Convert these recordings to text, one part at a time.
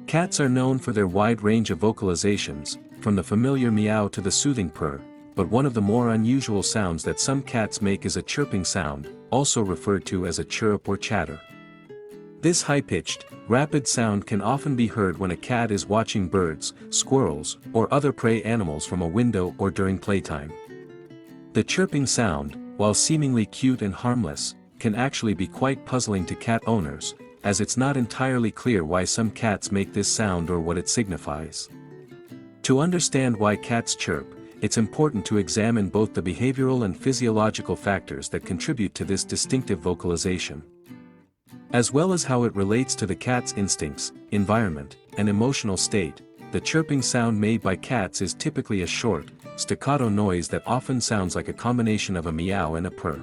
Cats are known for their wide range of vocalizations, from the familiar meow to the soothing purr, but one of the more unusual sounds that some cats make is a chirping sound, also referred to as a chirp or chatter. This high-pitched, rapid sound can often be heard when a cat is watching birds, squirrels, or other prey animals from a window or during playtime. The chirping sound, while seemingly cute and harmless, can actually be quite puzzling to cat owners, as it's not entirely clear why some cats make this sound or what it signifies. To understand why cats chirp, it's important to examine both the behavioral and physiological factors that contribute to this distinctive vocalization, as well as how it relates to the cat's instincts, environment, and emotional state. The chirping sound made by cats is typically a short, staccato noise that often sounds like a combination of a meow and a purr.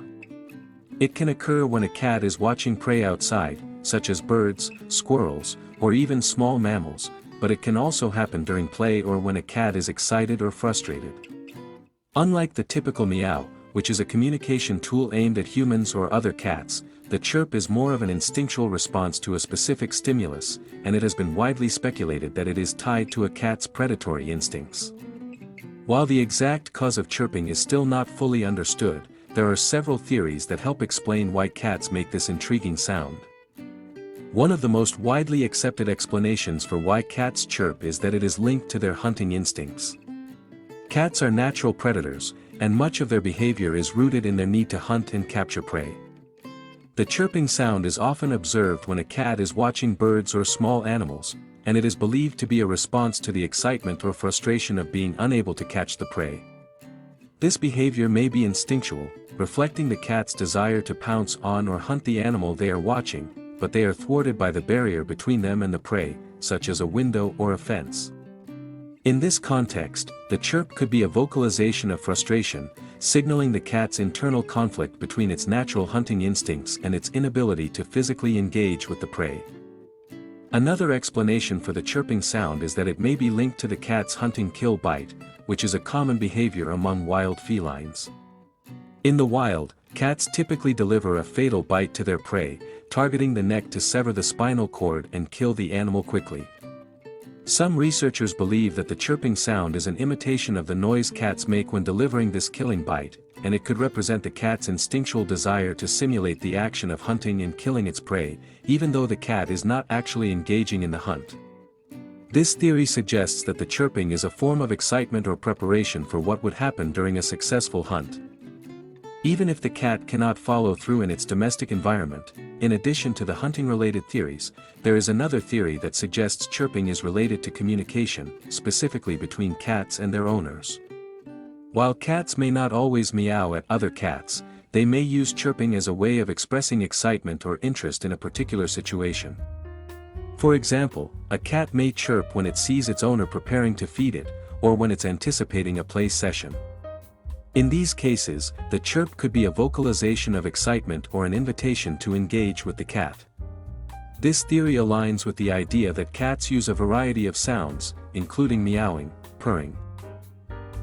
It can occur when a cat is watching prey outside, such as birds, squirrels, or even small mammals, but it can also happen during play or when a cat is excited or frustrated. Unlike the typical meow, which is a communication tool aimed at humans or other cats, the chirp is more of an instinctual response to a specific stimulus, and it has been widely speculated that it is tied to a cat's predatory instincts. While the exact cause of chirping is still not fully understood, there are several theories that help explain why cats make this intriguing sound. One of the most widely accepted explanations for why cats chirp is that it is linked to their hunting instincts. Cats are natural predators, and much of their behavior is rooted in their need to hunt and capture prey. The chirping sound is often observed when a cat is watching birds or small animals, and it is believed to be a response to the excitement or frustration of being unable to catch the prey. This behavior may be instinctual, reflecting the cat's desire to pounce on or hunt the animal they are watching, but they are thwarted by the barrier between them and the prey, such as a window or a fence. In this context, the chirp could be a vocalization of frustration, signaling the cat's internal conflict between its natural hunting instincts and its inability to physically engage with the prey. Another explanation for the chirping sound is that it may be linked to the cat's hunting kill bite, which is a common behavior among wild felines. In the wild, cats typically deliver a fatal bite to their prey, targeting the neck to sever the spinal cord and kill the animal quickly. Some researchers believe that the chirping sound is an imitation of the noise cats make when delivering this killing bite, and it could represent the cat's instinctual desire to simulate the action of hunting and killing its prey, even though the cat is not actually engaging in the hunt. This theory suggests that the chirping is a form of excitement or preparation for what would happen during a successful hunt. Even if the cat cannot follow through in its domestic environment, in addition to the hunting-related theories, there is another theory that suggests chirping is related to communication, specifically between cats and their owners. While cats may not always meow at other cats, they may use chirping as a way of expressing excitement or interest in a particular situation. For example, a cat may chirp when it sees its owner preparing to feed it, or when it's anticipating a play session. In these cases, the chirp could be a vocalization of excitement or an invitation to engage with the cat. This theory aligns with the idea that cats use a variety of sounds, including meowing, purring,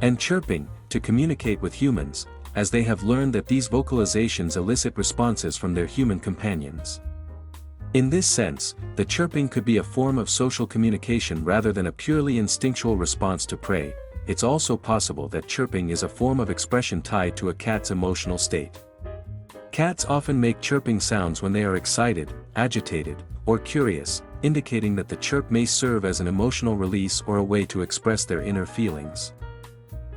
and chirping, to communicate with humans, as they have learned that these vocalizations elicit responses from their human companions. In this sense, the chirping could be a form of social communication rather than a purely instinctual response to prey. It's also possible that chirping is a form of expression tied to a cat's emotional state. Cats often make chirping sounds when they are excited, agitated, or curious, indicating that the chirp may serve as an emotional release or a way to express their inner feelings.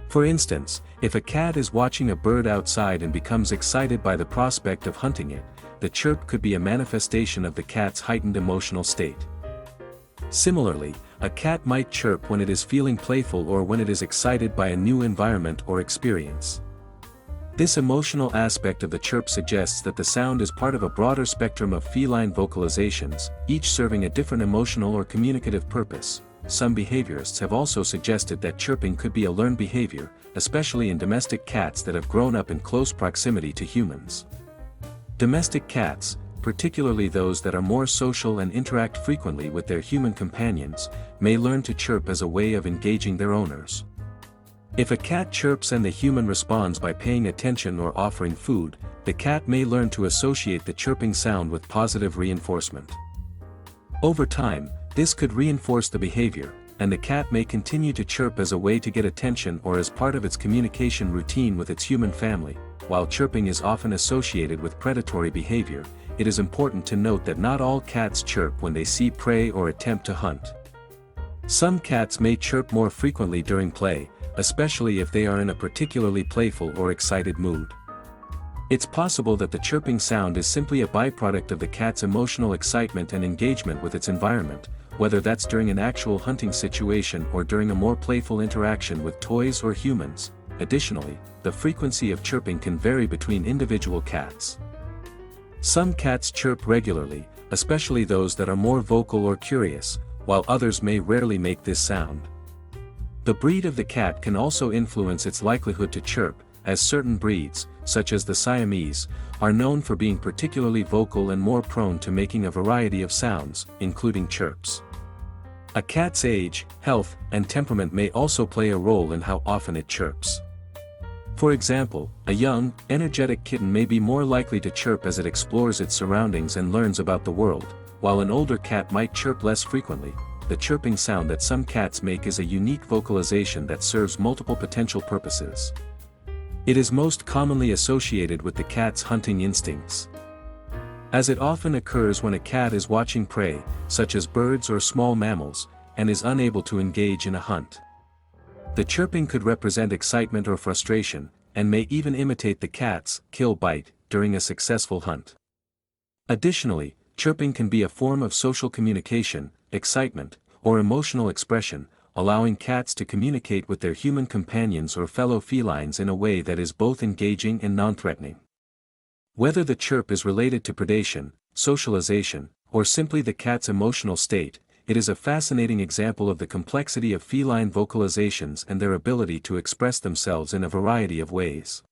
For instance, if a cat is watching a bird outside and becomes excited by the prospect of hunting it, the chirp could be a manifestation of the cat's heightened emotional state. Similarly, a cat might chirp when it is feeling playful or when it is excited by a new environment or experience. This emotional aspect of the chirp suggests that the sound is part of a broader spectrum of feline vocalizations, each serving a different emotional or communicative purpose. Some behaviorists have also suggested that chirping could be a learned behavior, especially in domestic cats that have grown up in close proximity to humans. Domestic cats, particularly those that are more social and interact frequently with their human companions, may learn to chirp as a way of engaging their owners. If a cat chirps and the human responds by paying attention or offering food, the cat may learn to associate the chirping sound with positive reinforcement. Over time, This could reinforce the behavior, and the cat may continue to chirp as a way to get attention or as part of its communication routine with its human family. While chirping is often associated with predatory behavior, it is important to note that not all cats chirp when they see prey or attempt to hunt. Some cats may chirp more frequently during play, especially if they are in a particularly playful or excited mood. It's possible that the chirping sound is simply a byproduct of the cat's emotional excitement and engagement with its environment, whether that's during an actual hunting situation or during a more playful interaction with toys or humans. Additionally, the frequency of chirping can vary between individual cats. Some cats chirp regularly, especially those that are more vocal or curious, while others may rarely make this sound. The breed of the cat can also influence its likelihood to chirp, as certain breeds, such as the Siamese, are known for being particularly vocal and more prone to making a variety of sounds, including chirps. A cat's age, health, and temperament may also play a role in how often it chirps. For example, a young, energetic kitten may be more likely to chirp as it explores its surroundings and learns about the world, while an older cat might chirp less frequently. The chirping sound that some cats make is a unique vocalization that serves multiple potential purposes. It is most commonly associated with the cat's hunting instincts, as it often occurs when a cat is watching prey, such as birds or small mammals, and is unable to engage in a hunt. The chirping could represent excitement or frustration, and may even imitate the cat's kill bite during a successful hunt. Additionally, chirping can be a form of social communication, excitement, or emotional expression, allowing cats to communicate with their human companions or fellow felines in a way that is both engaging and non-threatening. Whether the chirp is related to predation, socialization, or simply the cat's emotional state, it is a fascinating example of the complexity of feline vocalizations and their ability to express themselves in a variety of ways.